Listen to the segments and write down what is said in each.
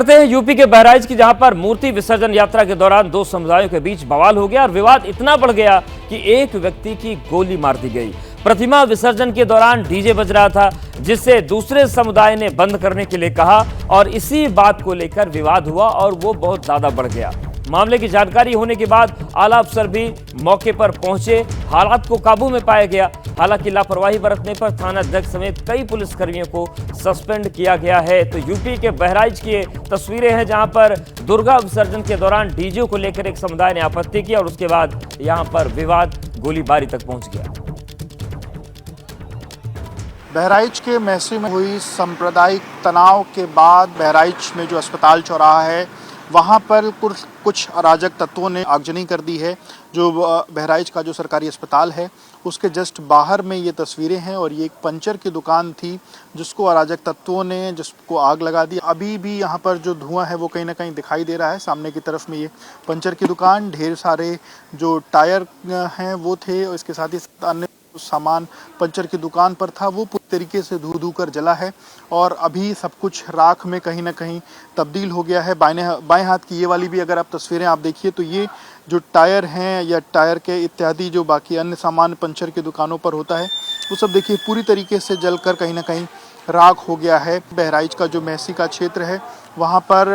करते हैं यूपी के बहराइच की, जहां पर मूर्ति विसर्जन यात्रा के दौरान दो समुदायों के बीच बवाल हो गया और विवाद इतना बढ़ गया कि एक व्यक्ति की गोली मार दी गई। प्रतिमा विसर्जन के दौरान डीजे बज रहा था, जिससे दूसरे समुदाय ने बंद करने के लिए कहा और इसी बात को लेकर विवाद हुआ और वो बहुत ज्यादा बढ़ गया। मामले की जानकारी होने के बाद आला अफसर भी मौके पर पहुंचे, हालात को काबू में पाया गया। हालांकि लापरवाही बरतने पर थाना अध्यक्ष समेत कई पुलिसकर्मियों को सस्पेंड किया गया है। तो यूपी के बहराइच की तस्वीरें हैं, जहां पर दुर्गा विसर्जन के दौरान डीजे को लेकर एक समुदाय ने आपत्ति की और उसके बाद यहां पर विवाद गोलीबारी तक पहुंच गया। बहराइच के महसी में हुई सांप्रदायिक तनाव के बाद बहराइच में जो अस्पताल चौराहा है वहाँ पर कुछ अराजक तत्वों ने आगजनी कर दी है। जो बहराइच का जो सरकारी अस्पताल है उसके जस्ट बाहर में ये तस्वीरें हैं और ये एक पंचर की दुकान थी जिसको अराजक तत्वों ने जिसको आग लगा दी। अभी भी यहाँ पर जो धुआं है वो कहीं ना कहीं दिखाई दे रहा है। सामने की तरफ में ये पंचर की दुकान, ढेर सारे जो टायर हैं वो थे, इसके साथ ही अन्य सामान पंचर की दुकान पर था, वो पूरी तरीके से धू कर जला है और अभी सब कुछ राख में कहीं ना कहीं तब्दील हो गया है। बाएं हाथ की ये वाली भी अगर आप तस्वीरें आप देखिए तो ये जो टायर हैं या टायर के इत्यादि जो बाकी अन्य सामान पंचर की दुकानों पर होता है वो सब देखिए पूरी तरीके से जलकर कहीं ना कहीं राख हो गया है। बहराइच का जो महसी का क्षेत्र है वहाँ पर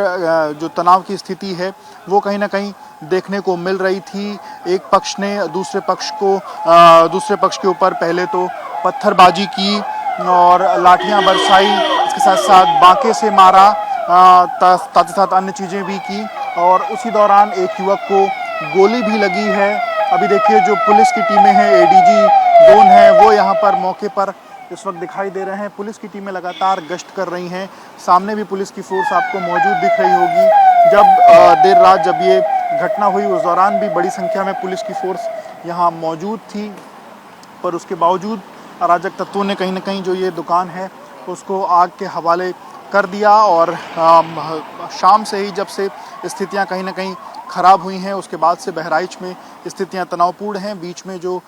जो तनाव की स्थिति है वो कहीं ना कहीं देखने को मिल रही थी। एक पक्ष ने दूसरे पक्ष के ऊपर पहले तो पत्थरबाजी की और लाठियां बरसाई, इसके साथ साथ बांके से मारा, साथ साथ अन्य चीज़ें भी की और उसी दौरान एक युवक को गोली भी लगी है। अभी देखिए जो पुलिस की टीमें हैं, एडीजी जोन है, वो यहाँ पर मौके पर इस वक्त दिखाई दे रहे हैं। पुलिस की टीमें लगातार गश्त कर रही हैं। सामने भी पुलिस की फोर्स आपको मौजूद दिख रही होगी। जब देर रात जब ये घटना हुई उस दौरान भी बड़ी संख्या में पुलिस की फोर्स यहाँ मौजूद थी, पर उसके बावजूद अराजक तत्वों ने कहीं ना कहीं जो ये दुकान है उसको आग के हवाले कर दिया और शाम से ही जब से स्थितियाँ कहीं ना कहीं ख़राब हुई हैं उसके बाद से बहराइच में स्थितियां तनावपूर्ण हैं। बीच में जो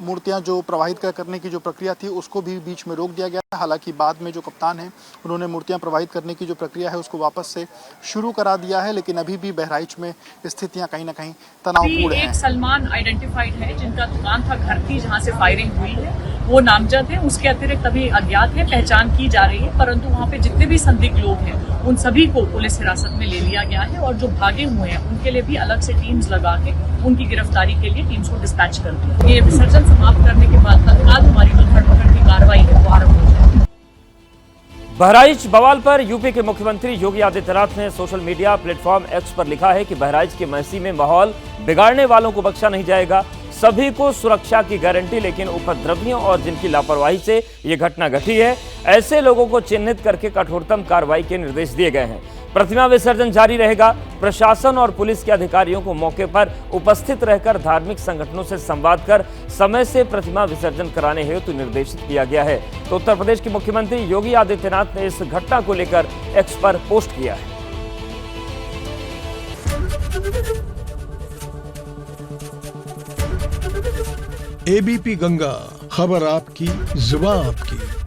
मूर्तियां जो प्रवाहित करने की जो प्रक्रिया थी उसको भी बीच में रोक दिया गया। हालांकि बाद में जो कप्तान हैं उन्होंने मूर्तियां प्रवाहित करने की जो प्रक्रिया है उसको वापस से शुरू करा दिया है, लेकिन अभी भी बहराइच में स्थितियां कहीं ना कहीं तनावपूर्ण हैं। एक सलमान आइडेंटिफाइड है जिनका दुकान था घर की, जहाँ से फायरिंग हुई है, वो नामजद है। उसके अतिरिक्त अभी अज्ञात है, पहचान की जा रही है, परंतु वहाँ पे जितने भी संदिग्ध लोग हैं उन सभी को पुलिस हिरासत में ले लिया गया है और जो भागे हुए हैं उनके लिए भी अलग से टीम्स लगा के उनकी गिरफ्तारी के लिए टीम्स को डिस्पैच कर दिया। ये विसर्जन समाप्त करने के बाद तत्काल हमारी जो धरपकड़ की कार्रवाई है वो आरंभ हो जाएगी। बहराइच बवाल पर यूपी के मुख्यमंत्री योगी आदित्यनाथ ने सोशल मीडिया प्लेटफॉर्म एक्स पर लिखा है कि बहराइच के महसी में माहौल बिगाड़ने वालों को बख्शा नहीं जाएगा। सभी को सुरक्षा की गारंटी, लेकिन उपद्रवियों और जिनकी लापरवाही से ये घटना घटी है ऐसे लोगों को चिन्हित करके कठोरतम कार्रवाई के निर्देश दिए गए हैं। प्रतिमा विसर्जन जारी रहेगा। प्रशासन और पुलिस के अधिकारियों को मौके पर उपस्थित रहकर धार्मिक संगठनों से संवाद कर समय से प्रतिमा विसर्जन कराने हेतु निर्देशित किया गया है। तो उत्तर प्रदेश के मुख्यमंत्री योगी आदित्यनाथ ने इस घटना को लेकर एक्स पर पोस्ट किया है। एबीपी गंगा, खबर आपकी, जुबान आपकी।